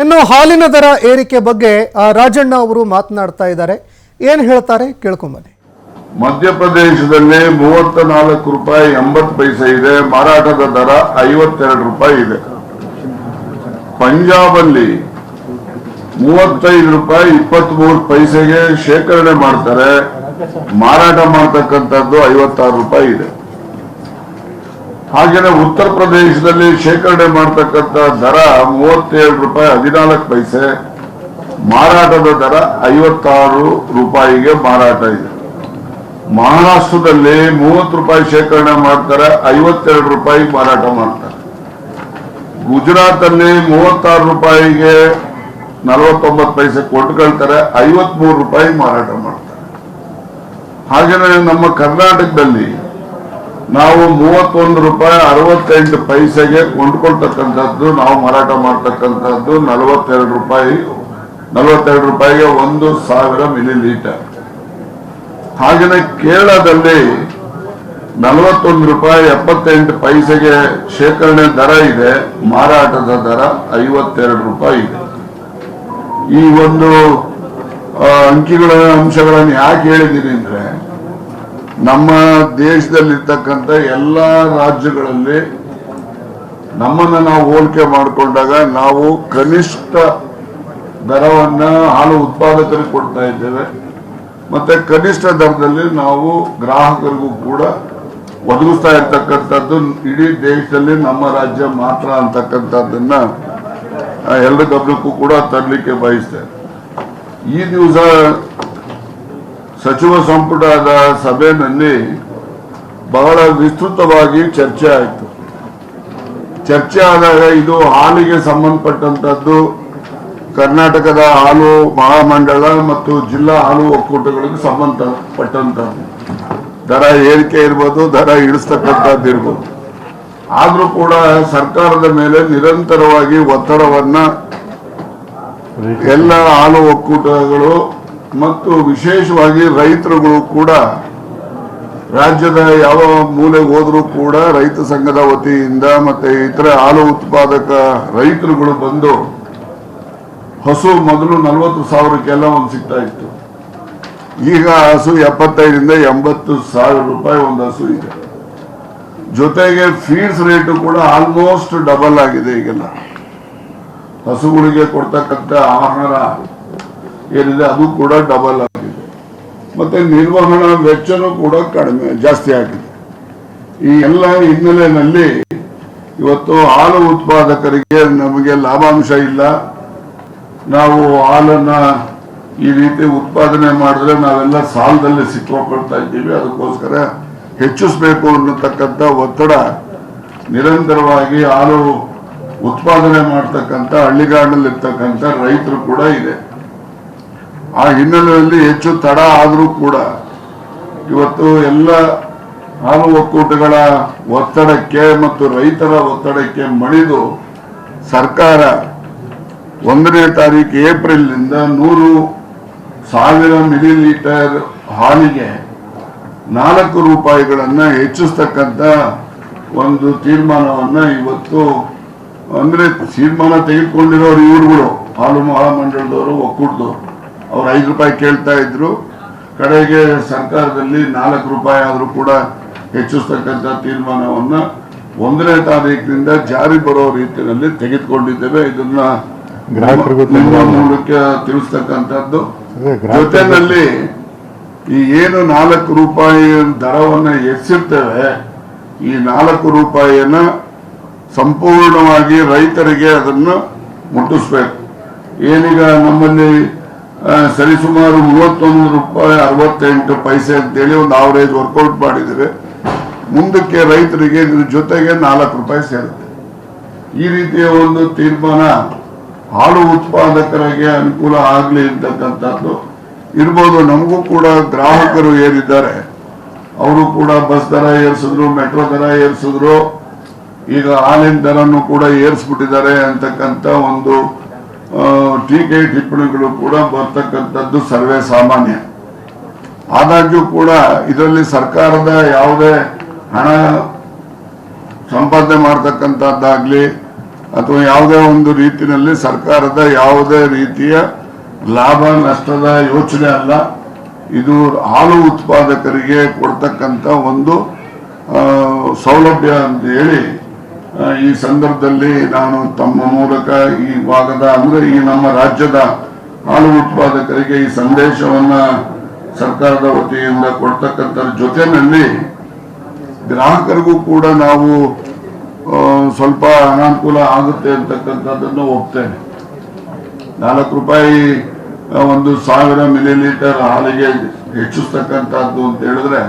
ಇನ್ನು ಹಾಲಿನ ದರ ಏರಿಕೆ ಬಗ್ಗೆ ರಾಜಣ್ಣ ಅವರು ಮಾತನಾಡ್ತಾ ಇದ್ದಾರೆ. ಏನು ಹೇಳ್ತಾರೆ ಕೇಳ್ಕೊಂಬನ್ನಿ. ಮಧ್ಯಪ್ರದೇಶದಲ್ಲಿ 34 ರೂಪಾಯಿ 80 ಪೈಸೆ ಇದೆ, ಮಾರಾಟದ ದರ 52 ರೂಪಾಯಿ ಇದೆ. ಪಂಜಾಬಲ್ಲಿ 35 ರೂಪಾಯಿ 23 ಪೈಸೆಗೆ ಶೇಖರಣೆ ಮಾಡ್ತಾರೆ, ಮಾರಾಟ ಮಾಡ್ತಕ್ಕಂಥದ್ದು 56 ರೂಪಾಯಿ ಇದೆ. ಹಾಗೆಯೇ ಉತ್ತರ ಪ್ರದೇಶದಲ್ಲಿ ಶೇಖರಣೆ ಮಾಡತಕ್ಕಂಥ ದರ 37 ರೂಪಾಯಿ 14 ಪೈಸೆ, ಮಾರಾಟದ ದರ 56 ರೂಪಾಯಿಗೆ ಮಾರಾಟ ಇದೆ. ಮಹಾರಾಷ್ಟ್ರದಲ್ಲಿ 30 ರೂಪಾಯಿ ಶೇಖರಣೆ ಮಾಡ್ತಾರೆ, 52 ರೂಪಾಯಿ ಮಾರಾಟ ಮಾಡ್ತಾರೆ. ಗುಜರಾತ್ ಅಲ್ಲಿ 36 ರೂಪಾಯಿಗೆ 49 ಪೈಸೆ ಕೊಂಡ್ಕೊಳ್ತಾರೆ, 53 ರೂಪಾಯಿ ಮಾರಾಟ ಮಾಡ್ತಾರೆ. ಹಾಗೆಯೇ ನಮ್ಮ ಕರ್ನಾಟಕದಲ್ಲಿ ನಾವು 31 ರೂಪಾಯಿ 68 ಪೈಸೆಗೆ ಕೊಂಡ್ಕೊಳ್ತಕ್ಕಂಥದ್ದು, ನಾವು ಮಾರಾಟ ಮಾಡ್ತಕ್ಕಂಥದ್ದು 42 ರೂಪಾಯಿಗೆ 1000 ಮಿಲಿ ಲೀಟರ್. ಹಾಗೆಯೇ ಕೇರಳದಲ್ಲಿ 41 ರೂಪಾಯಿ 78 ಪೈಸೆಗೆ ಶೇಖರಣೆ ದರ ಇದೆ, ಮಾರಾಟದ ದರ 52 ರೂಪಾಯಿ ಇದೆ. ಈ ಒಂದು ಅಂಶಗಳನ್ನು ಯಾಕೆ ಹೇಳಿದ್ದೀನಿ ಅಂದ್ರೆ, ನಮ್ಮ ದೇಶದಲ್ಲಿರ್ತಕ್ಕಂಥ ಎಲ್ಲ ರಾಜ್ಯಗಳಲ್ಲಿ ನಮ್ಮನ್ನು ನಾವು ಹೋಲಿಕೆ ಮಾಡಿಕೊಂಡಾಗ ನಾವು ಕನಿಷ್ಠ ದರವನ್ನ ಹಾಲು ಉತ್ಪಾದಕರಿಗೆ ಕೊಡ್ತಾ ಇದ್ದೇವೆ, ಮತ್ತೆ ಕನಿಷ್ಠ ದರದಲ್ಲಿ ನಾವು ಗ್ರಾಹಕರಿಗೂ ಕೂಡ ಒದಗಿಸ್ತಾ ಇರ್ತಕ್ಕಂಥದ್ದು ಇಡೀ ದೇಶದಲ್ಲಿ ನಮ್ಮ ರಾಜ್ಯ ಮಾತ್ರ ಅಂತಕ್ಕಂಥದ್ದನ್ನ ಎಲ್ಲ ಗಮನಕ್ಕೂ ಕೂಡ ತರಲಿಕ್ಕೆ ಬಯಸ್ತೇವೆ. ಈ ದಿವಸ ಸಚಿವ ಸಂಪುಟದ ಸಭೆಯಲ್ಲಿ ಬಹಳ ವಿಸ್ತೃತವಾಗಿ ಚರ್ಚೆ ಆಯಿತು. ಚರ್ಚೆ ಆದಾಗ ಇದು ಹಾಲಿಗೆ ಸಂಬಂಧಪಟ್ಟಂತದ್ದು ಕರ್ನಾಟಕದ ಹಾಲು ಮಹಾಮಂಡಳ ಮತ್ತು ಜಿಲ್ಲಾ ಹಾಲು ಒಕ್ಕೂಟಗಳಿಗೆ ಸಂಬಂಧಪಟ್ಟಂತದ್ದು. ದರ ಏರಿಕೆ ಇರ್ಬೋದು, ದರ ಇಳಿಸ್ತಕ್ಕಂಥದ್ದು ಇರ್ಬೋದು. ಆದ್ರೂ ಕೂಡ ಸರ್ಕಾರದ ಮೇಲೆ ನಿರಂತರವಾಗಿ ಒತ್ತಡವನ್ನ ಎಲ್ಲ ಹಾಲು ಒಕ್ಕೂಟಗಳು ಮತ್ತು ವಿಶೇಷವಾಗಿ ರೈತರುಗಳು ಕೂಡ, ರಾಜ್ಯದ ಯಾವ ಮೂಲೆಗೆ ಹೋದ್ರೂ ಕೂಡ ರೈತ ಸಂಘದ ವತಿಯಿಂದ ಮತ್ತೆ ಇತರ ಹಾಲು ಉತ್ಪಾದಕ ರೈತರುಗಳು ಬಂದು, ಹಸು ಮೊದಲು 40,000ಕ್ಕೆಲ್ಲ ಒಂದು ಸಿಗ್ತಾ ಇತ್ತು, ಈಗ ಹಸು 75ರಿಂದ 80,000 ರೂಪಾಯಿ ಒಂದು ಹಸು ಇದೆ. ಜೊತೆಗೆ ಫೀಡ್ಸ್ ರೇಟು ಕೂಡ ಆಲ್ಮೋಸ್ಟ್ ಡಬಲ್ ಆಗಿದೆ. ಈಗೆಲ್ಲ ಹಸುಗಳಿಗೆ ಕೊಡ್ತಕ್ಕಂಥ ಆಹಾರ ಏನಿದೆ ಅದು ಕೂಡ ಡಬಲ್ ಆಗಿದೆ. ಮತ್ತೆ ನಿರ್ವಹಣಾ ವೆಚ್ಚನೂ ಕೂಡ ಜಾಸ್ತಿ ಆಗಿದೆ. ಈ ಎಲ್ಲ ಹಿನ್ನೆಲೆಯಲ್ಲಿ ಇವತ್ತು ಹಾಲು ಉತ್ಪಾದಕರಿಗೆ ನಮಗೆ ಲಾಭಾಂಶ ಇಲ್ಲ, ನಾವು ಹಾಲನ್ನ ಈ ರೀತಿ ಉತ್ಪಾದನೆ ಮಾಡಿದ್ರೆ ನಾವೆಲ್ಲ ಸಾಲದಲ್ಲಿ ಸಿಕ್ಕೊಳ್ತಾ ಇದ್ದೀವಿ, ಅದಕ್ಕೋಸ್ಕರ ಹೆಚ್ಚಿಸಬೇಕು ಅನ್ನತಕ್ಕಂಥ ಒತ್ತಡ ನಿರಂತರವಾಗಿ ಹಾಲು ಉತ್ಪಾದನೆ ಮಾಡ್ತಕ್ಕಂಥ ಹಳ್ಳಿಗಾಡಿನಲ್ಲಿರ್ತಕ್ಕಂಥ ರೈತರು ಕೂಡ ಇದೆ. ಆ ಹಿನ್ನೆಲೆಯಲ್ಲಿ ಹೆಚ್ಚು ತಡ ಆದರೂ ಕೂಡ ಇವತ್ತು ಎಲ್ಲ ಹಾಲು ಒಕ್ಕೂಟಗಳ ಒತ್ತಡಕ್ಕೆ ಮತ್ತು ರೈತರ ಒತ್ತಡಕ್ಕೆ ಮಣಿದು ಸರ್ಕಾರ 1ನೇ ತಾರೀಕು ಏಪ್ರಿಲ್ನಿಂದ 100,000 ಮಿಲಿ ಲೀಟರ್ ಹಾಲಿಗೆ 4 ರೂಪಾಯಿಗಳನ್ನ ಹೆಚ್ಚಿಸ್ತಕ್ಕಂಥ ಒಂದು ತೀರ್ಮಾನವನ್ನ ಇವತ್ತು, ಅಂದ್ರೆ ತೀರ್ಮಾನ ತೆಗೆದುಕೊಂಡಿರೋರು ಇವ್ರುಗಳು, ಹಾಲು ಮಹಾಮಂಡಲದವರು, ಒಕ್ಕೂಟದವರು. ಅವ್ರು 5 ರೂಪಾಯಿ ಕೇಳ್ತಾ ಇದ್ರು, ಕಡೆಗೆ ಸರ್ಕಾರದಲ್ಲಿ 4 ರೂಪಾಯಿ ಆದ್ರೂ ಕೂಡ ಹೆಚ್ಚಿಸ್ತಕ್ಕಂಥ ತೀರ್ಮಾನವನ್ನ 1ನೇ ತಾರೀಕಿನಿಂದ ಜಾರಿ ಬರೋ ರೀತಿಯಲ್ಲಿ ತೆಗೆದುಕೊಂಡಿದ್ದೇವೆ. ಇದನ್ನ ನಿಮ್ಮ ಮೂಲಕ ತಿಳಿಸ್ತಕ್ಕಂಥದ್ದು. ಜೊತೆಯಲ್ಲಿ ಈ ಏನು 4 ರೂಪಾಯಿ ದರವನ್ನ ಹೆಚ್ಚಿರ್ತೇವೆ, ಈ 4 ರೂಪಾಯಿಯನ್ನ ಸಂಪೂರ್ಣವಾಗಿ ರೈತರಿಗೆ ಅದನ್ನು ಮುಟ್ಟಿಸ್ಬೇಕು. ಏನೀಗ ನಮ್ಮಲ್ಲಿ ಸರಿಸುಮಾರು 31 ರೂಪಾಯಿ 68 ಪೈಸೆ ಅಂತೇಳಿ ಒಂದು ಆವರೇಜ್ ವರ್ಕೌಟ್ ಮಾಡಿದ್ದೇವೆ. ಮುಂದಕ್ಕೆ ರೈತರಿಗೆ ಇದ್ರ ಜೊತೆಗೆ 4 ರೂಪಾಯಿ ಸೇರುತ್ತೆ. ಈ ರೀತಿಯ ಒಂದು ತೀರ್ಮಾನ ಹಾಲು ಉತ್ಪಾದಕರಿಗೆ ಅನುಕೂಲ ಆಗಲಿ ಅಂತಕ್ಕಂಥದ್ದು ಇರ್ಬೋದು. ನಮಗೂ ಕೂಡ ಗ್ರಾಹಕರು ಏರಿದ್ದಾರೆ, ಅವರು ಕೂಡ ಬಸ್ ದರ ಏರಿಸಿದ್ರು, ಮೆಟ್ರೋ ದರ ಏರಿಸಿದ್ರು, ಈಗ ಹಾಲಿನ ದರನ್ನು ಕೂಡ ಏರಿಸ್ಬಿಟ್ಟಿದ್ದಾರೆ ಅಂತಕ್ಕಂಥ ಒಂದು ಟೀಕೆ ಟಿಪ್ಪಣಿಗಳು ಕೂಡ ಬರ್ತಕ್ಕಂಥದ್ದು ಸರ್ವೇ ಸಾಮಾನ್ಯ. ಆದಾಗ್ಯೂ ಕೂಡ ಇದರಲ್ಲಿ ಸರ್ಕಾರದ ಯಾವುದೇ ಹಣ ಸಂಪಾದನೆ ಮಾಡ್ತಕ್ಕಂಥದ್ದಾಗ್ಲಿ ಅಥವಾ ಯಾವುದೇ ಒಂದು ರೀತಿಯಲ್ಲಿ ಸರ್ಕಾರದ ಯಾವುದೇ ರೀತಿಯ ಲಾಭ ನಷ್ಟದ ಯೋಚನೆ ಅಲ್ಲ. ಇದು ಹಾಲು ಉತ್ಪಾದಕರಿಗೆ ಕೊಡ್ತಕ್ಕಂಥ ಒಂದು ಸೌಲಭ್ಯ ಅಂತ ಹೇಳಿ ಈ ಸಂದರ್ಭದಲ್ಲಿ ನಾನು ತಮ್ಮ ಮೂಲಕ ಈ ಭಾಗದ ಅಂದ್ರೆ ಈ ನಮ್ಮ ರಾಜ್ಯದ ಹಾಲು ಉತ್ಪಾದಕರಿಗೆ ಈ ಸಂದೇಶವನ್ನ ಸರ್ಕಾರದ ವತಿಯಿಂದ ಕೊಡ್ತಕ್ಕಂಥ ಜೊತೆಯಲ್ಲಿ ಗ್ರಾಹಕರಿಗೂ ಕೂಡ ನಾವು ಸ್ವಲ್ಪ ಅನಾನುಕೂಲ ಆಗುತ್ತೆ ಅಂತಕ್ಕಂಥದ್ದನ್ನು ಒಪ್ತೇನೆ. 4 ರೂಪಾಯಿ 1,000 ಮಿಲಿಲೀಟರ್ ಹಾಲಿಗೆ ಹೆಚ್ಚಿಸ್ತಕ್ಕಂಥದ್ದು ಅಂತ ಹೇಳಿದ್ರೆ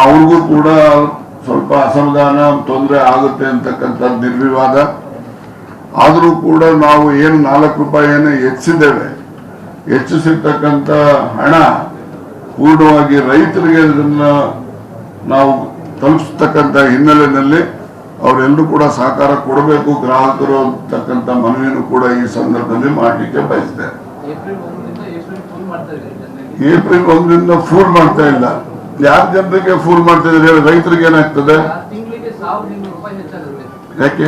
ಅವ್ರಿಗೂ ಕೂಡ ಸ್ವಲ್ಪ ಅಸಮಾಧಾನ ತೊಂದರೆ ಆಗುತ್ತೆ ಅಂತಕ್ಕಂಥದ್ದು ನಿರ್ವಿವಾದ. ಆದರೂ ಕೂಡ ನಾವು ಏನು 4 ರೂಪಾಯಿಯನ್ನು ಹೆಚ್ಚಿಸಿರ್ತಕ್ಕಂಥ ಹಣ ಪೂರ್ಣವಾಗಿ ರೈತರಿಗೆ ಇದನ್ನ ನಾವು ತಲುಪಿಸ್ತಕ್ಕಂಥ ಹಿನ್ನೆಲೆಯಲ್ಲಿ ಅವರೆಲ್ಲರೂ ಕೂಡ ಸಹಕಾರ ಕೊಡಬೇಕು ಗ್ರಾಹಕರು ಅಂತಕ್ಕಂಥ ಮನವಿಯನ್ನು ಕೂಡ ಈ ಸಂದರ್ಭದಲ್ಲಿ ಮಾಡಲಿಕ್ಕೆ ಬಯಸ್ತೇನೆ. ಏಪ್ರಿಲ್ 1ರಿಂದ ಫೂಲ್ ಮಾಡ್ತಾ ಇಲ್ಲ. ಯಾರ ಜನರಿಗೆ ಫೂಲ್ ಮಾಡ್ತಾ ಇದ್ರೆ ಹೇಳಿ, ರೈತರಿಗೆ ಏನಾಗ್ತದೆ? ಯಾಕೆ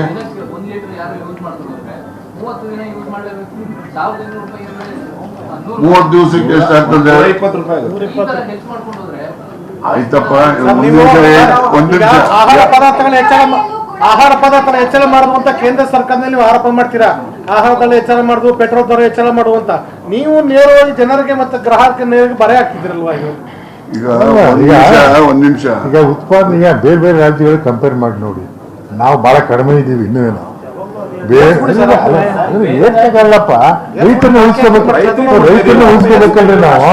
30 ದಿವಸಕ್ಕೆ ಎಷ್ಟಾಗ್ತದೆ? ಆಯ್ತಪ್ಪ, ಆಹಾರ ಪದಾರ್ಥಗಳ ಹೆಚ್ಚಳ ಮಾಡುವಂತ ಕೇಂದ್ರ ಸರ್ಕಾರದಲ್ಲಿ ನೀವು ಆರೋಪ ಮಾಡ್ತೀರಾ. ಆಹಾರದಲ್ಲಿ ಹೆಚ್ಚಳ ಮಾಡುದು, ಪೆಟ್ರೋಲ್ ದರ ಹೆಚ್ಚಳ ಮಾಡುವಂತ ನೀವು ನೇರವಾಗಿ ಜನರಿಗೆ ಮತ್ತೆ ಗ್ರಾಹಕರಿಗೆ ನೇರವಾಗಿ ಬರೆ ಹಾಕ್ತಿದ್ರಲ್ವಾ? ಈಗ ಒಂದ್ ನಿಮಿಷ, ಈಗ ಉತ್ಪಾದನೆ ಬೇರೆ ಬೇರೆ ರಾಜ್ಯಗಳಿಗೆ ಕಂಪೇರ್ ಮಾಡಿ ನೋಡಿ, ನಾವು ಬಹಳ ಕಡಿಮೆ ಇದ್ದೀವಿ. ಇನ್ನೇನು ಏನಾಗಲ್ಲಪ್ಪ, ರೈತರನ್ನ ಉಳಿಸ್ಕೋಬೇಕಲ್ರಿ ನಾವು.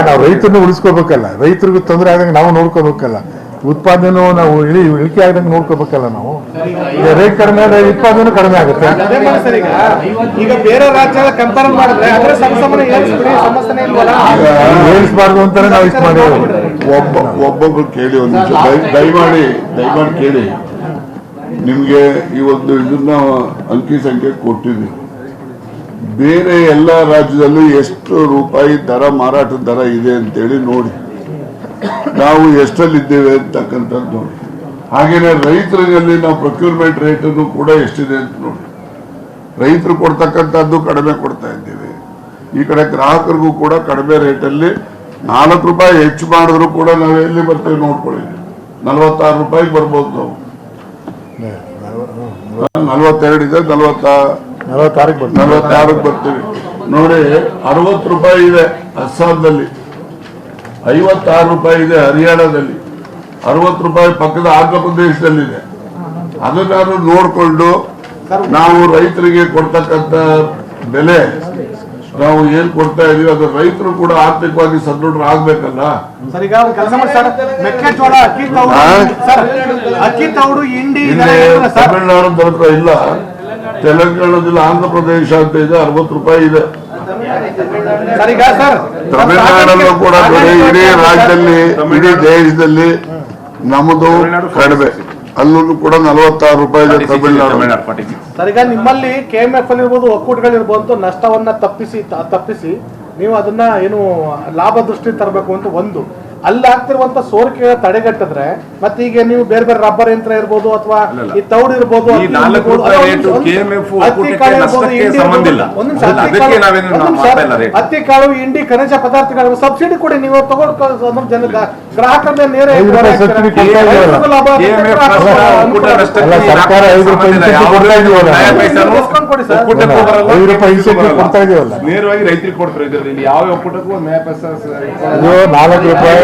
ನಾವು ರೈತರನ್ನ ಉಳಿಸ್ಕೋಬೇಕಲ್ಲ, ರೈತರಿಗೂ ತೊಂದರೆ ಆದಂಗೆ ನಾವು ನೋಡ್ಕೋಬೇಕಲ್ಲ, ಉತ್ಪಾದನೆ ನಾವು ಇಳಿಕೆ ಆದಂಗೆ ನೋಡ್ಕೋಬೇಕಲ್ಲ ನಾವು. ರೇಟ್ ಕಡಿಮೆ ಆದ್ರೆ ಉತ್ಪಾದನೆ ಕಡಿಮೆ ಆಗುತ್ತೆ. ಈಗ ಬೇರೆ ರಾಜ್ಯಗಳ ಕಂಪೇರ್ ಮಾಡಿದ್ರೆ ಏಳಿಸಬಾರ್ದು ಅಂತಾನೆ ನಾವು ಇಷ್ಟು ಮಾಡಿ. ಒಬ್ಬೊಬ್ರು ಕೇಳಿ, ಒಂದು ನಿಮಿಷ ದಯಮಾಡಿ ಕೇಳಿ. ನಿಮ್ಗೆ ಈ ಒಂದು ಇದನ್ನ ಅಂಕಿ ಸಂಖ್ಯೆ ಕೊಟ್ಟಿದ್ದೀವಿ. ಬೇರೆ ಎಲ್ಲ ರಾಜ್ಯದಲ್ಲೂ ಎಷ್ಟು ರೂಪಾಯಿ ದರ, ಮಾರಾಟದ ದರ ಇದೆ ಅಂತೇಳಿ ನೋಡಿ, ನಾವು ಎಷ್ಟಲ್ಲಿದ್ದೇವೆ ಅಂತಕ್ಕಂಥದ್ದು ನೋಡಿ. ಹಾಗೇನೆ ರೈತರಲ್ಲಿ ನಾವು ಪ್ರೊಕ್ಯೂರ್ಮೆಂಟ್ ರೇಟನ್ನು ಕೂಡ ಎಷ್ಟಿದೆ ಅಂತ ನೋಡಿ. ರೈತರು ಕೊಡ್ತಕ್ಕಂಥದ್ದು ಕಡಿಮೆ ಕೊಡ್ತಾ ಇದ್ದೀವಿ. ಈ ಕಡೆ ಗ್ರಾಹಕರಿಗೂ ಕೂಡ ಕಡಿಮೆ ರೇಟಲ್ಲಿ 4 ರೂಪಾಯಿ ಹೆಚ್ಚು ಮಾಡಿದ್ರು ಕೂಡ ನಾವು ಎಲ್ಲಿ ಬರ್ತೇವೆ ನೋಡ್ಕೊಳ್ಳಿ. 46 ರೂಪಾಯಿಗೆ ಬರ್ಬೋದು ನಾವು. 42 ಇದೆ, 46ಕ್ಕೆ ಬರ್ತೀವಿ ನೋಡಿ. 60 ರೂಪಾಯಿ ಇದೆ ಅಸ್ಸಾಂದಲ್ಲಿ, 56 ರೂಪಾಯಿ ಇದೆ ಹರಿಯಾಣದಲ್ಲಿ, 60 ರೂಪಾಯಿ ಪಕ್ಕದ ಆಂಧ್ರ ಪ್ರದೇಶದಲ್ಲಿದೆ. ಅದನ್ನು ನೋಡಿಕೊಂಡು ನಾವು ರೈತರಿಗೆ ಕೊಡ್ತಕ್ಕಂಥ ಬೆಲೆ ನಾವು ಏನ್ ಕೊಡ್ತಾ ಇದೀವಿ, ಅದು ರೈತರು ಕೂಡ ಆರ್ಥಿಕವಾಗಿ ಸದೃಢ ಆಗ್ಬೇಕಲ್ಲ. ತಮಿಳುನಾಡು ತನಕ ಇಲ್ಲ, ತೆಲಂಗಾಣದಲ್ಲಿ ಆಂಧ್ರ ಪ್ರದೇಶ ಅಂತ ಇದೆ, 60 ರೂಪಾಯಿ ಇದೆ. ತಮಿಳುನಾಡಲ್ಲೂ ಕೂಡ ಇಡೀ ರಾಜ್ಯದಲ್ಲಿ, ಇಡೀ ದೇಶದಲ್ಲಿ ನಮ್ಮದು ಕಡಿಮೆ. ಅಲ್ಲೂ ಕೂಡ 46 ರೂಪಾಯಿ ಇದೆ ತಮಿಳುನಾಡು. ಸರ್, ಈಗ ನಿಮ್ಮಲ್ಲಿ KMF ಅಲ್ಲಿ ಇರ್ಬೋದು, ಒಕ್ಕೂಟಗಳಿರ್ಬೋದು, ನಷ್ಟವನ್ನ ತಪ್ಪಿಸಿ ನೀವು ಅದನ್ನ ಏನು ಲಾಭ ದೃಷ್ಟಿ ತರಬೇಕು ಅಂತ ಒಂದು. ಅಲ್ಲಿ ಆಗ್ತಿರುವಂತ ಸೋರಿಕೆ ತಡೆಗಟ್ಟಿದ್ರೆ ಮತ್ತೆ ಈಗ ನೀವು ಬೇರೆ ಬೇರೆ ರಬ್ಬರ್ ಯಂತ್ರ ಇರ್ಬೋದು ಅಥವಾ ಈ ತೌಡು ಇರ್ಬೋದು, ಹತ್ತಿ ಕಾಳು, ಇಂಡಿ, ಖನಿಜ ಪದಾರ್ಥಗಳ ಸಬ್ಸಿಡಿ ಕೊಡಿ. ನೀವು ತಗೊಂಡು ಜನ ಗ್ರಾಹಕರ ನೇರ ನೇರವಾಗಿ ರೈತರಿಗೆ ಕೊಡ್ತಾರೆ. ಇದರಲ್ಲಿ ಯಾವ ಒಕ್ಕೂಟಕ್ಕೂ 4 ರೂಪಾಯಿ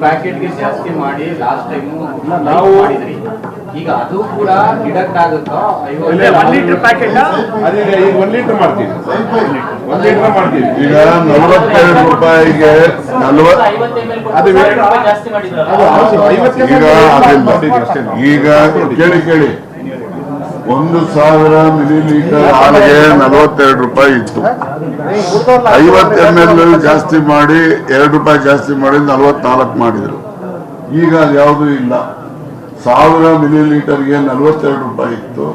ಪ್ಯಾಕೆಟ್ಗೆ ಜಾಸ್ತಿ ಮಾಡಿ ಲಾಸ್ಟ್ ಟೈಮ್ ನಾವು ಈಗ ಅದು ಕೂಡ ಡಿಡಕ್ಟ್ ಆಗುತ್ತಾ? 1 ಲೀಟರ್ ಪ್ಯಾಕೆಟ್ ಅದೀಗ ಈಗ 1 ಲೀಟರ್ ಮಾಡ್ತೀವಿ, 1 ಲೀಟರ್ ಮಾಡ್ತೀವಿ. ಈಗ 42 ರೂಪಾಯಿಗೆ 40 ಜಾಸ್ತಿ ಮಾಡಿದ್ರು. ಈಗ ಕೇಳಿ 1,000 ಮಿಲಿಲೀಟರ್ ಹಾಲಿಗೆ 42 ರೂಪಾಯಿ ಇತ್ತು. 50 ml ಜಾಸ್ತಿ ಮಾಡಿ 2 ರೂಪಾಯಿ ಜಾಸ್ತಿ ಮಾಡಿ 44 ಮಾಡಿದ್ರು. ಈಗ ಯಾವುದು ಇಲ್ಲ. 1000 ಮಿಲಿಲೀಟರ್ಗೆ 42 ರೂಪಾಯಿ ಇತ್ತು.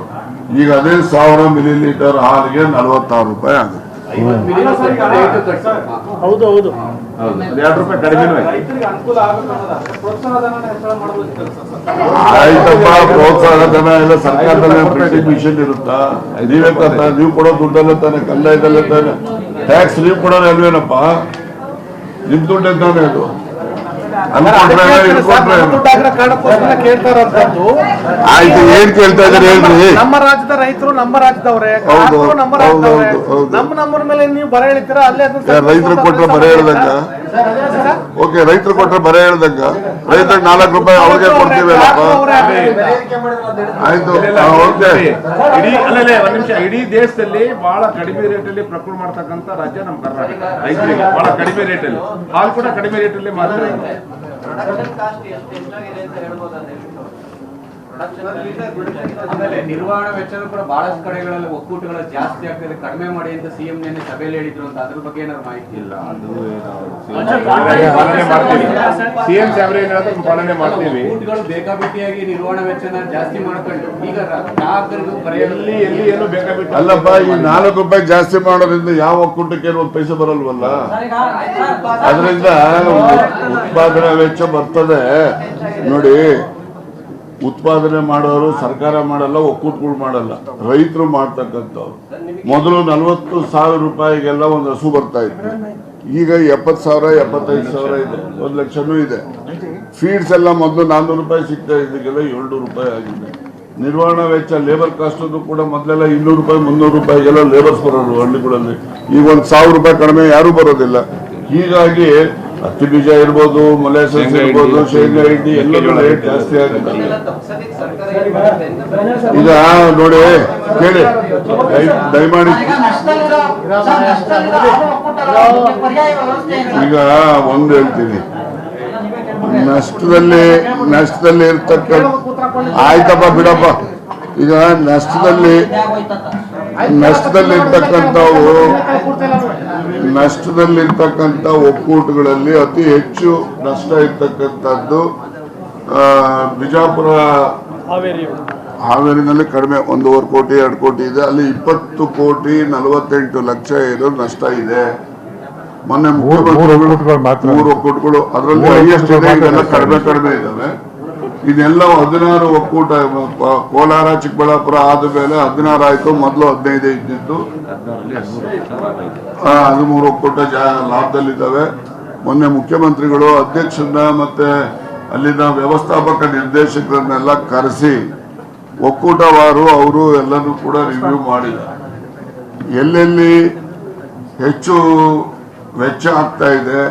ಈಗ ಅದೇ 1000 ಮಿಲಿಲೀಟರ್ ಹಾಲಿಗೆ 46 ರೂಪಾಯಿ ಆಗುತ್ತೆ. ಹೌದು ಹೌದು ಹೌದು, ಅದು 2 ರೂಪಾಯಿ ಕಡಿಮೆನೂ ಆಯ್ತು. ರೈತರಿಗೆ ಅನುಕೂಲ ಆಗುತ್ತೆ ಪ್ರೋತ್ಸಾಹಧನ ಹೆಚ್ಚಳ ಮಾಡೋದಕ್ಕೆ ಆಯ್ತಪ್ಪ, ಪ್ರೋತ್ಸಾಹ ಧನ ಎಲ್ಲ ಸರ್ಕಾರದಲ್ಲೇ ಪ್ರಿಂಟಿಂಗ್ ಮಿಷನ್ ಇರುತ್ತಾ? ನೀವೇ ತಾನೆ, ನೀವು ಕೊಡೋ ದುಡ್ಡಲ್ಲ ತಾನೆ, ಕಂದಾಯದಲ್ಲೇ ತಾನೆ, ಟ್ಯಾಕ್ಸ್ ನೀವು ಕೊಡೋಣ ಅಲ್ವೇನಪ್ಪ? ನಿಮ್ ದುಡ್ಡೇ ತಾನೆ ಅದು. ಕಾರಣಕ್ಕೋಸ್ಕರ ಕೇಳ್ತಾರಂತದ್ದು. ಆಯ್ತು, ಏನ್ ಕೇಳ್ತಾ ಇದಾರೆ ಹೇಳ್ರಿ. ನಮ್ಮ ರಾಜ್ಯದ ರೈತರು ನಮ್ಮ ರಾಜ್ಯದವ್ರೆ, ಹೌದು, ಗ್ರಾಹಕರು ನಮ್ಮ ರಾಜ್ಯದವ್ರೆ. ಹೌದು, ಹೌದು. ನಮ್ಮರ ಮೇಲೆ ನೀವು ಬರ ಹೇಳ್ತೀರಾ, ಅಲ್ಲೇ ರೈತರು ಕೊಟ್ರೆ ಬರ ಹೇಳ್ದಂಗ? ಓಕೆ, ರೈತರು ಕೊಟ್ರೆ ಬರ ಹೇಳ್ದಂಗ? ರೈತರಿಗೆ 4 ರೂಪಾಯಿ ಅವ್ರಿಗೆ ಕೊಡ್ತೀವಿ ಅಲ್ಲಪ್ಪ. ಆಯ್ತು, ಓಕೆ. ಇಡೀ ಅಲ್ಲೇ ಒಂದ್ ನಿಮಿಷ, ಇಡೀ ದೇಶದಲ್ಲಿ ಬಹಳ ಕಡಿಮೆ ರೇಟಲ್ಲಿ ಪ್ರಕೃತಿ ಮಾಡ್ತಕ್ಕಂಥ ರಾಜ್ಯ ನಮ್ಮ ಕರ್ನಾಟಕ. ರೈತರಿಗೆ ಬಹಳ ಕಡಿಮೆ ರೇಟಲ್ಲಿ, ಹಾಲು ಕೂಡ ಕಡಿಮೆ ರೇಟಲ್ಲಿ ಮಾತ್ರ. ಆಮೇಲೆ ನಿರ್ವಹಣಾ ವೆಚ್ಚಗಳು ಕೂಡ ಬಹಳಷ್ಟು ಕಡೆಗಳಲ್ಲಿ ಒಕ್ಕೂಟಗಳು ಜಾಸ್ತಿ ಆಗ್ತದೆ, ಕಡಿಮೆ ಮಾಡಿ ಅಂತ ಸಿಎಂ ನೆನ್ನೆ ಸಭೆಯಲ್ಲಿ ಹೇಳಿದ್ರು ಅಂತ, ಅದ್ರ ಬಗ್ಗೆ ಏನಾದ್ರು ಮಾಹಿತಿ ಇಲ್ಲ? ಅದು ಪಾಲನೆ ಮಾಡ್ತೀವಿ, ಸಿಎಂ ಸಾಹೇಬ್ರೆ ಏನ್ ಹೇಳಿದ್ರು ಪಾಲನೆ ಮಾಡ್ತೀವಿ. ಒಕ್ಕೂಟಗಳು ಬೇಕಾಬಿಟ್ಟಿಯಾಗಿ ನಿರ್ವಹಣಾ ವೆಚ್ಚನ ಜಾಸ್ತಿ ಮಾಡ್ಕೊಂಡು ಈಗ ಗ್ರಾಹಕರಿಗೂ ಬರೆಯಲು ಎಲ್ಲಿ ಏನು ಬೇಕಾಬಿಟ್ಟು ಅಲ್ಲಪ್ಪ, ಈ 4 ರೂಪಾಯಿ ಜಾಸ್ತಿ ಮಾಡೋದ್ರಿಂದ ಯಾವ ಒಕ್ಕೂಟಕ್ಕೆ ಏನು 1 ಪೈಸೆ ಬರಲ್ವಲ್ಲ. ಅದರಿಂದ ಉತ್ಪಾದನಾ ವೆಚ್ಚ ಬರ್ತದೆ. ನೋಡಿ, ಉತ್ಪಾದನೆ ಮಾಡೋರು ಸರ್ಕಾರ ಮಾಡಲ್ಲ, ಒಕ್ಕೂಟಗಳು ಮಾಡಲ್ಲ, ರೈತರು ಮಾಡ್ತಕ್ಕಂಥವ್ರು. ಮೊದಲು 40,000 ರೂಪಾಯಿಗೆಲ್ಲ ಒಂದು ಹಸು ಬರ್ತಾ ಇತ್ತು, ಈಗ 70,000, 75,000 ಇದೆ, 1 ಲಕ್ಷನೂ ಇದೆ. ಫೀಡ್ಸ್ ಎಲ್ಲ ಮೊದಲು 400 ರೂಪಾಯಿ ಸಿಗ್ತಾ ಇದ್ದಕ್ಕೆಲ್ಲ 700 ರೂಪಾಯಿ ಆಗಿದೆ. ನಿರ್ವಹಣಾ ವೆಚ್ಚ, ಲೇಬರ್ ಕಾಸ್ಟ್ ಕೂಡ ಮೊದಲೆಲ್ಲ 200 ರೂಪಾಯಿ 300 ರೂಪಾಯಿಗೆಲ್ಲ ಲೇಬರ್ಸ್ ಬರೋರು ಹಳ್ಳಿಗಳಲ್ಲಿ. ಈಗ 1,000 ರೂಪಾಯಿ ಕಡಿಮೆ ಯಾರು ಬರೋದಿಲ್ಲ. ಹೀಗಾಗಿ ಹತ್ತಿ ಬೀಜ ಇರ್ಬೋದು, ಮೊಲಾಸಸ್ ಇರ್ಬೋದು, ಶೇಂಗಾ ಹಿಂಡಿ ಎಲ್ಲ ರೇಟ್ ಜಾಸ್ತಿ ಆಗಿದೆ. ಈಗ ನೋಡಿ, ಕೇಳಿ ದಯಮಾಡಿ. ಈಗ ಒಂದು ಹೇಳ್ತೀನಿ, ನಷ್ಟದಲ್ಲಿ ಇರ್ತಕ್ಕಂಥ, ಆಯ್ತಪ್ಪ ಬಿಡಪ್ಪ. ಈಗ ನಷ್ಟದಲ್ಲಿರ್ತಕ್ಕಂಥ ಒಕ್ಕೂಟಗಳಲ್ಲಿ ಅತಿ ಹೆಚ್ಚು ನಷ್ಟ ಇರ್ತಕ್ಕಂಥದ್ದು ಬಿಜಾಪುರ, ಹಾವೇರಿನಲ್ಲಿ ಕಡಿಮೆ 1.5 ಕೋಟಿ 2 ಕೋಟಿ ಇದೆ. ಅಲ್ಲಿ 20 ಕೋಟಿ 48 ಲಕ್ಷ ಏನೋ ನಷ್ಟ ಇದೆ. ಮೊನ್ನೆ ಮೂರು ಒಕ್ಕೂಟಗಳು ಅದರಲ್ಲಿ ಹೈಯೆಸ್ಟ್ ಇದೆ, ಇದೆಲ್ಲ ಕಡಿಮೆ ಇದಾವೆ. ಇದೆಲ್ಲ 16 ಒಕ್ಕೂಟ, ಕೋಲಾರ ಚಿಕ್ಕಬಳ್ಳಾಪುರ ಆದ ಮೇಲೆ 16 ಆಯ್ತು, ಮೊದಲು 15 ಇದ್ದಿದ್ದು. 13 ಒಕ್ಕೂಟ ಲಾಭದಲ್ಲಿದ್ದಾವೆ. ಮೊನ್ನೆ ಮುಖ್ಯಮಂತ್ರಿಗಳು ಅಧ್ಯಕ್ಷರನ್ನ ಮತ್ತೆ ಅಲ್ಲಿನ ವ್ಯವಸ್ಥಾಪಕ ನಿರ್ದೇಶಕರನ್ನೆಲ್ಲ ಕರೆಸಿ ಒಕ್ಕೂಟವಾರು ಅವರು ಎಲ್ಲನೂ ಕೂಡ ರಿವ್ಯೂ ಮಾಡಿದ್ದಾರೆ. ಎಲ್ಲೆಲ್ಲಿ ಹೆಚ್ಚು ವೆಚ್ಚ ಆಗ್ತಾ ಇದೆ,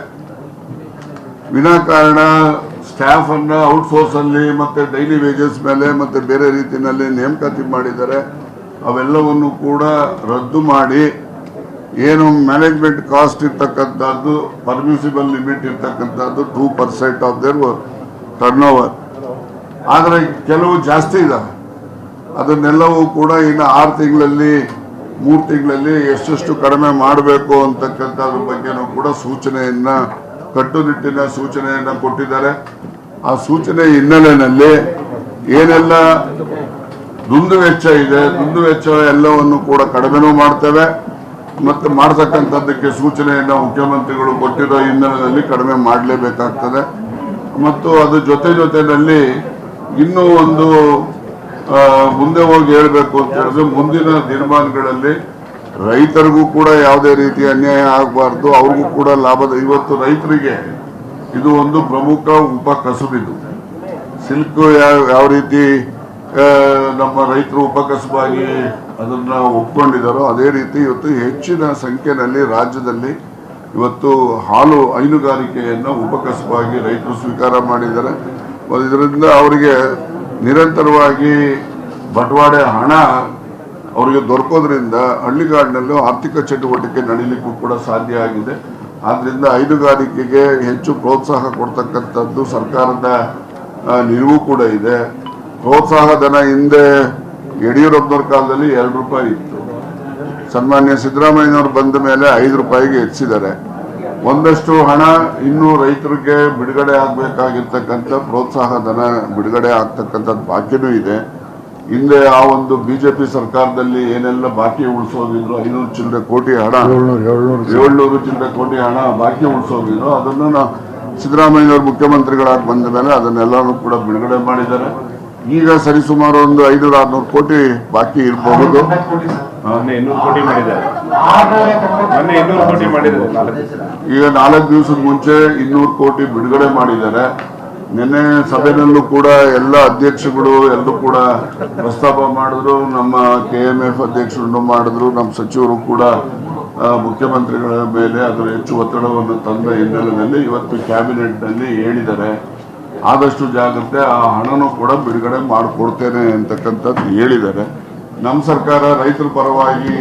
ವಿನಾಕಾರಣ ಸ್ಟಾಫ್ ಅನ್ನ ಔಟ್ಸೋರ್ಸ್ ಅಲ್ಲಿ ಮತ್ತೆ ಡೈಲಿ ವೇಜಸ್ ಮೇಲೆ ಮತ್ತೆ ಬೇರೆ ರೀತಿಯಲ್ಲಿ ನೇಮಕಾತಿ ಮಾಡಿದ್ದಾರೆ. ಅವೆಲ್ಲವನ್ನು ಕೂಡ ರದ್ದು ಮಾಡಿ, ಏನು ಮ್ಯಾನೇಜ್ಮೆಂಟ್ ಕಾಸ್ಟ್ ಇರ್ತಕ್ಕಂಥದ್ದು, ಪರ್ಮಿಸಿಬಲ್ ಲಿಮಿಟ್ ಇರ್ತಕ್ಕಂಥದ್ದು 2% ಆಫ್ ದೇರ್ ಟರ್ನ್ ಓವರ್. ಆದರೆ ಕೆಲವು ಜಾಸ್ತಿ ಇದಾವೆ, ಅದನ್ನೆಲ್ಲವೂ ಕೂಡ ಇನ್ನು 6 ತಿಂಗಳಲ್ಲಿ 3 ತಿಂಗಳಲ್ಲಿ ಎಷ್ಟು ಕಡಿಮೆ ಮಾಡಬೇಕು ಅಂತಕ್ಕಂಥದ್ರ ಬಗ್ಗೆನೂ ಕೂಡ ಕಟ್ಟುನಿಟ್ಟಿನ ಸೂಚನೆಯನ್ನ ಕೊಟ್ಟಿದ್ದಾರೆ. ಆ ಸೂಚನೆ ಹಿನ್ನೆಲೆಯಲ್ಲಿ ಏನೆಲ್ಲ ದುಂದು ವೆಚ್ಚ ಇದೆ, ದುಂದು ವೆಚ್ಚ ಎಲ್ಲವನ್ನು ಕೂಡ ಕಡಿಮೆನೂ ಮಾಡ್ತೇವೆ. ಮತ್ತೆ ಮಾಡತಕ್ಕಂಥದ್ದಕ್ಕೆ ಸೂಚನೆಯನ್ನ ಮುಖ್ಯಮಂತ್ರಿಗಳು ಕೊಟ್ಟಿರೋ ಹಿನ್ನೆಲೆಯಲ್ಲಿ ಕಡಿಮೆ ಮಾಡಲೇಬೇಕಾಗ್ತದೆ. ಮತ್ತು ಅದು ಜೊತೆಯಲ್ಲಿ ಇನ್ನೂ ಒಂದು ಮುಂದೆ ಹೋಗಿ ಹೇಳಬೇಕು ಅಂತ ಹೇಳಿದ್ರೆ, ಮುಂದಿನ ದಿನಮಾನಗಳಲ್ಲಿ ರೈತರಿಗೂ ಕೂಡ ಯಾವುದೇ ರೀತಿಯ ಅನ್ಯಾಯ ಆಗಬಾರ್ದು, ಅವ್ರಿಗೂ ಕೂಡ ಲಾಭದ. ಇವತ್ತು ರೈತರಿಗೆ ಇದು ಒಂದು ಪ್ರಮುಖ ಉಪಕಸುಬಿದು. ಸಿಲ್ಕ್ ಯಾವ ರೀತಿ ನಮ್ಮ ರೈತರು ಉಪಕಸುಬಾಗಿ ಅದನ್ನ ಒಪ್ಕೊಂಡಿದ್ದಾರೋ, ಅದೇ ರೀತಿ ಇವತ್ತು ಹೆಚ್ಚಿನ ಸಂಖ್ಯೆಯಲ್ಲಿ ರಾಜ್ಯದಲ್ಲಿ ಇವತ್ತು ಹೈನುಗಾರಿಕೆಯನ್ನು ಉಪಕಸುಬಾಗಿ ರೈತರು ಸ್ವೀಕಾರ ಮಾಡಿದ್ದಾರೆ. ಇದರಿಂದ ಅವರಿಗೆ ನಿರಂತರವಾಗಿ ಬಂಡವಾಳ ಹಣ ಅವರಿಗೆ ದೊರಕೋದ್ರಿಂದ ಹಳ್ಳಿಗಾಡಿನಲ್ಲೂ ಆರ್ಥಿಕ ಚಟುವಟಿಕೆ ನಡೀಲಿಕ್ಕೂ ಕೂಡ ಸಾಧ್ಯ ಆಗಿದೆ. ಆದ್ರಿಂದ ಹೈನುಗಾರಿಕೆಗೆ ಹೆಚ್ಚು ಪ್ರೋತ್ಸಾಹ ಕೊಡ್ತಕ್ಕಂಥದ್ದು ಸರ್ಕಾರದ ನಿಲುವು ಕೂಡ ಇದೆ. ಪ್ರೋತ್ಸಾಹ ಧನ ಹಿಂದೆ ಯಡಿಯೂರಪ್ಪನವ್ರ ಕಾಲದಲ್ಲಿ 2 ರೂಪಾಯಿ ಇತ್ತು. ಸನ್ಮಾನ್ಯ ಸಿದ್ದರಾಮಯ್ಯನವರು ಬಂದ ಮೇಲೆ 5 ರೂಪಾಯಿಗೆ ಹೆಚ್ಚಿದ್ದಾರೆ. ಒಂದಷ್ಟು ಹಣ ಇನ್ನೂ ರೈತರಿಗೆ ಬಿಡುಗಡೆ ಆಗಬೇಕಾಗಿರ್ತಕ್ಕಂಥ ಪ್ರೋತ್ಸಾಹ ಧನ ಬಿಡುಗಡೆ ಆಗ್ತಕ್ಕಂಥದ್ದು ಬಾಕಿನೂ ಇದೆ. ಹಿಂದೆ ಆ ಒಂದು ಬಿಜೆಪಿ ಸರ್ಕಾರದಲ್ಲಿ ಏನೆಲ್ಲ ಬಾಕಿ ಉಳಿಸೋದಿದ್ರು 500 ಚಿಲ್ಲರೆ ಕೋಟಿ ಹಣ 700 ಚಿಲ್ಲರೆ ಕೋಟಿ ಹಣ ಬಾಕಿ ಉಳಿಸೋದಿದ್ರು ಅದನ್ನು ಸಿದ್ದರಾಮಯ್ಯನವರು ಮುಖ್ಯಮಂತ್ರಿಗಳಾಗಿ ಬಂದ ಮೇಲೆ ಅದನ್ನೆಲ್ಲನೂ ಕೂಡ ಬಿಡುಗಡೆ ಮಾಡಿದ್ದಾರೆ. ಈಗ ಸರಿಸುಮಾರು ಒಂದು 500-600 ಕೋಟಿ ಬಾಕಿ ಇರಬಹುದು. ಮೊನ್ನೆ 200 ಕೋಟಿ ಮಾಡಿದ್ದಾರೆ. ಮೊನ್ನೆ 200 ಕೋಟಿ ಮಾಡಿದ್ದಾರೆ. ಈಗ 4 ದಿವಸದ ಮುಂಚೆ 200 ಕೋಟಿ ಬಿಡುಗಡೆ ಮಾಡಿದ್ದಾರೆ. ನಿನ್ನೆ ಸಭೆಯಲ್ಲೂ ಕೂಡ ಎಲ್ಲ ಅಧ್ಯಕ್ಷಗಳು ಎಲ್ಲರೂ ಕೂಡ ಪ್ರಸ್ತಾಪ ಮಾಡಿದ್ರು. ನಮ್ಮ KMF ಅಧ್ಯಕ್ಷರನ್ನು ಮಾಡಿದ್ರು. ನಮ್ಮ ಸಚಿವರು ಕೂಡ ಮುಖ್ಯಮಂತ್ರಿಗಳ ಮೇಲೆ ಅದರ ಹೆಚ್ಚು ಒತ್ತಡವನ್ನು ತಂದ ಹಿನ್ನೆಲೆಯಲ್ಲಿ ಇವತ್ತು ಕ್ಯಾಬಿನೆಟ್ನಲ್ಲಿ ಹೇಳಿದ್ದಾರೆ ಆದಷ್ಟು ಜಾಗ್ರತೆ ಆ ಹಣನೂ ಕೂಡ ಬಿಡುಗಡೆ ಮಾಡಿಕೊಡ್ತೇನೆ ಅಂತಕ್ಕಂಥದ್ದು ಹೇಳಿದ್ದಾರೆ. ನಮ್ಮ ಸರ್ಕಾರ ರೈತರ ಪರವಾಗಿ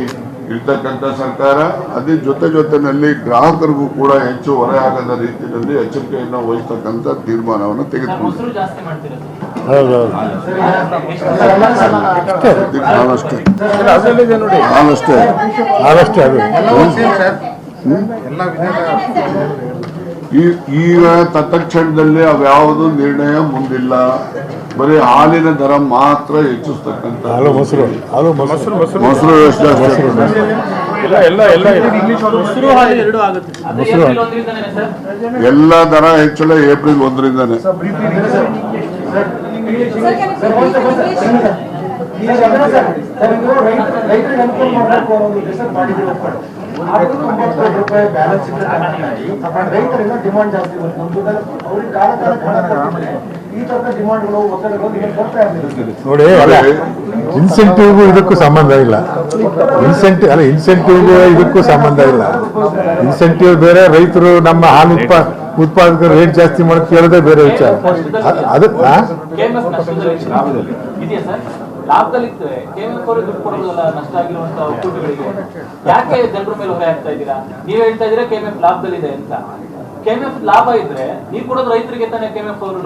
ಇರ್ತಕ್ಕಂಥ ಸರ್ಕಾರ. ಅದೇ ಜೊತೆನಲ್ಲಿ ಗ್ರಾಹಕರಿಗೂ ಕೂಡ ಹೆಚ್ಚು ಹೊರೆ ಆಗದ ರೀತಿಯಲ್ಲಿ ಎಚ್ಚರಿಕೆಯನ್ನು ವಹಿಸ್ತಕ್ಕಂಥ ತೀರ್ಮಾನವನ್ನು ತೆಗೆದುಕೊಂಡಿದ್ದಾರೆ. ನಾನಷ್ಟೇ ಈಗ ತತ್ಕ್ಷಣದಲ್ಲಿ ಅವ್ಯಾವುದು ನಿರ್ಣಯ ಮುಂದಿಲ್ಲ. ಬರೀ ಹಾಲಿನ ದರ ಮಾತ್ರ ಹೆಚ್ಚಿಸ್ತಕ್ಕಂಥ ಮೊಸರು ಎಷ್ಟು ಜಾಸ್ತಿ ಎಲ್ಲ ದರ ಹೆಚ್ಚಳ ಏಪ್ರಿಲ್ 1ರಿಂದಾನೆ. ರೈತರಿಂದ ಡಿಮಾಂಡ್ ಜಾಸ್ತಿ ನೋಡಿ, ಇನ್ಸೆಂಟಿವ್ಗೂ ಇದಕ್ಕೂ ಸಂಬಂಧ ಇಲ್ಲ. ಇನ್ಸೆಂಟಿವ್ಗೂ ಇದಕ್ಕೂ ಸಂಬಂಧ ಇಲ್ಲ. ಇನ್ಸೆಂಟಿವ್ ಬೇರೆ, ರೈತರು ನಮ್ಮ ಹಾಲು ಉತ್ಪಾದಕರು ರೇಟ್ ಜಾಸ್ತಿ ಮಾಡಿ ಕೇಳೋದೇ ಬೇರೆ ವಿಚಾರ. ಲಾಭದಲ್ಲಿರ್ತದೆ KMF ಅವರು ದುಡ್ಡು ಕೊಡೋದಲ್ಲ ನಷ್ಟ ಆಗಿರುವಂತಹ ಒಕ್ಕೂಟಗಳಿಗೆ. ಯಾಕೆ ಜನರ ಮೇಲೆ ಹೊರೆ ಆಗ್ತಾ ಇದ್ದೀರಾ? ನೀವ್ ಹೇಳ್ತಾ ಇದ್ದೀರಾ KMF ಲಾಭದಲ್ಲಿದೆ ಅಂತ. KMF ಲಾಭ ಇದ್ರೆ ನೀವು ಕೊಡೋದು ರೈತರಿಗೆ ತಾನೇ. KMF ಅವರು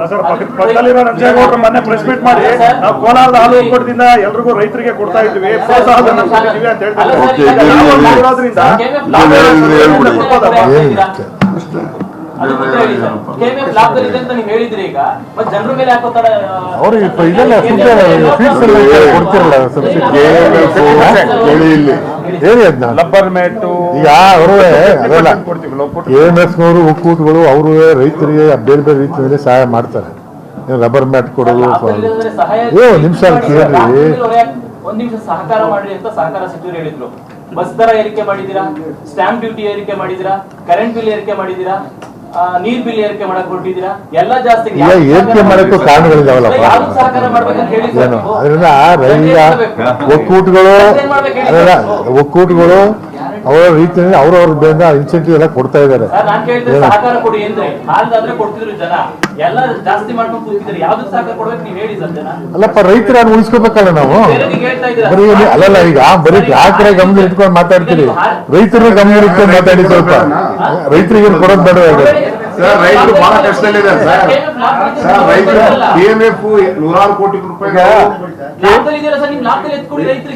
ಮೊನ್ನೆ ಪ್ರೆಸ್ ಮೀಟ್ ಮಾಡಿ ನಾವು ಕೋಲಾರದ ಹಾಲು ಒಕ್ಕೂಟದಿಂದ ಎಲ್ರಿಗೂ ರೈತರಿಗೆ ಕೊಡ್ತಾ ಇದ್ವಿ ಪ್ರೋತ್ಸಾಹಧನ ಕೊಡ್ತೀವಿ ಅಂತ ಹೇಳ್ತಾರೆ. KMF ಲಾಭದಲ್ಲಿದೆ ಅಂತ ನೀವು ಹೇಳಿದ್ರಿ. ಈಗ ಮತ್ತೆ ಜನರ ಮೇಲೆ ಹಾಕೋತಾರ ಅವರು ಇದೆಲ್ಲ ಹೇಳಿ ಅದನ್ನ ರಬ್ಬರ್ ಮ್ಯಾಟು ಈಗ ಅವರು ಅದೆಲ್ಲ KMF ಒಕ್ಕೂಟಗಳು ಅವರು ರೈತರಿಗೆ ಬೇರೆ ಬೇರೆ ರೀತಿಯಲ್ಲಿ ಸಹಾಯ ಮಾಡ್ತಾರೆ. ರಬ್ಬರ್ ಮ್ಯಾಟ್ ಕೊಡೋದು. ನಿಮಿಷ ಕೇಳ್ರಿ, ಒಂದ್ ನಿಮಿಷ ಸಹಕಾರ ಮಾಡ್ರಿ ಅಂತ ಸಹಕಾರ ಸಚಿವರು ಹೇಳಿದ್ರು. ಬಸ್ ದರ ಏರಿಕೆ ಮಾಡಿದೀರಾ, ಸ್ಟಾಂಪ್ ಡ್ಯೂಟಿ ಏರಿಕೆ ಮಾಡಿದೀರಾ, ಕರೆಂಟ್ ಬಿಲ್ ಏರಿಕೆ ಮಾಡಿದೀರಾ, ನೀರ್ ಬಿಲ್ ಏರಿಕೆ ಮಾಡಕ್ ಹೊರಟಿದ್ದೀರಾ. ಎಲ್ಲ ಜಾಸ್ತಿ ಏರಿಕೆ ಮಾಡಕ್ಕೂ ಕಾರಣಗಳಿದಾವಲ್ಲಪ್ಪ. ಏನು ಅದರಿಂದ ಒಕ್ಕೂಟಗಳು ಅವರ ರೀತಿಯಲ್ಲಿ ಅವ್ರವ್ರ ಬೇಗ ಇನ್ಸೆಂಟಿವ್ ಎಲ್ಲ ಕೊಡ್ತಾ ಇದ್ದಾರೆ. ಸಹಕಾರ ಕೊಡಿ ಅಂದ್ರೆ ಹಾಲ್ದಾದ್ರೆ ಕೊಡ್ತಿದ್ರು ಜನ, ಎಲ್ಲ ಜಾಸ್ತಿ ಮಾಡ್ಕೊಂಡು ಕೂತಿದ್ರು. ಯಾವ್ದು ಸಹಕಾರ ಕೊಡ್ಬೇಕು ನೀವು ಹೇಳಿ ಸರ್ ಜನ. ಅಲ್ಲಪ್ಪ, ರೈತರನ್ನು ಉಳಿಸ್ಕೋಬೇಕಲ್ಲ ನಾವು. ಬರೀ ಅಲ್ಲಲ್ಲ, ಈಗ ಬರೀ ಗ್ರಾಹಕರ ಗಮನ ಇಟ್ಕೊಂಡು ಮಾತಾಡ್ತೀರಿ, ರೈತರ ಗಮನ ಇಟ್ಕೊಂಡು ಮಾತಾಡಿ. ಸ್ವಲ್ಪ ರೈತರಿಗೆ ಕೊಡೋದು ಬೇಡ. ಸರ್, ರೈತರು ಬಹಳ ಕಷ್ಟದಲ್ಲಿದ್ದಾರೆ ಸರ್. ರೈತರು KMF 100 ಕೋಟಿ ರೂಪಾಯಿ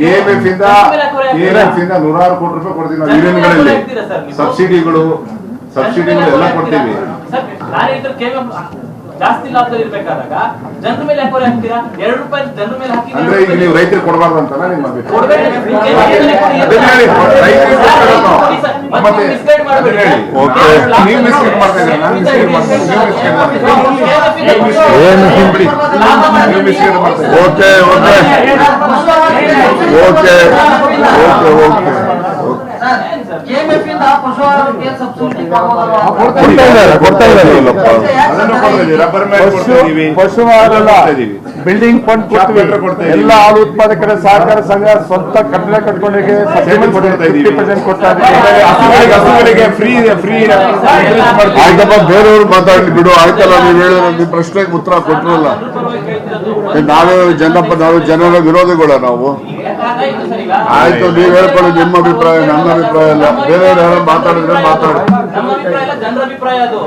KMF ಇಂದ 100 ಕೋಟಿ ರೂಪಾಯಿ ಕೊಡ್ತೀವಿ ನಾವು. ಯೂನಿಯನ್ಗಳಲ್ಲಿ ಸಬ್ಸಿಡಿಗಳು ಎಲ್ಲ ಕೊಡ್ತೀವಿ. ಜಾಸ್ತಿ ಲಾಭದಲ್ಲಿ ಇರ್ಬೇಕಾದಾಗ ಜನರ ಮೇಲೆ ಯಾಕೆ ಹಾಕ್ತೀರಾ? 2 ರೂಪಾಯಿ ಜನರ ಮೇಲೆ ಹಾಕಿ ಅಂದ್ರೆ ಈಗ ನೀವು ರೈತರಿಗೆ ಕೊಡಬಾರ್ದು ಅಂತ ನಿಮ್ಮ ಪಶು ಬಿಲ್ಡಿಂಗ್ ಫಂಡ್ ಕೊಡ್ತೀವಿ. ಎಲ್ಲ ಹಾಲು ಉತ್ಪಾದಕರ ಸಹಕಾರ ಸಂಘ ಸ್ವಂತ ಕಟ್ಟಡ ಕಟ್ಕೊಂಡಿಗೆ ಆಯ್ತಪ್ಪ, ಬೇರೆಯವ್ರು ಮಾತಾಡ್ಲಿ ಬಿಡು. ಆಯ್ತಲ್ಲ, ನೀವು ಹೇಳಿದ್ರೆ ನಿಮ್ಮ ಪ್ರಶ್ನೆಗೆ ಉತ್ತರ ಕೊಟ್ಟರಲ್ಲ. ನಾವೇ ಜನರ ವಿರೋಧಿಗಳ ನಾವು. ಆಯ್ತು, ನೀವ್ ಹೇಳ್ಕೊಳ್ಳಿ ನಿಮ್ಮ ಅಭಿಪ್ರಾಯ, ನನ್ನ ಅಭಿಪ್ರಾಯ ಅಲ್ಲ. ಬೇರೆಯವ್ರು ಯಾರೋ ಮಾತಾಡಿದ್ರೆ ಮಾತಾಡಿ. ಜನರ ಅಭಿಪ್ರಾಯ ಅದು.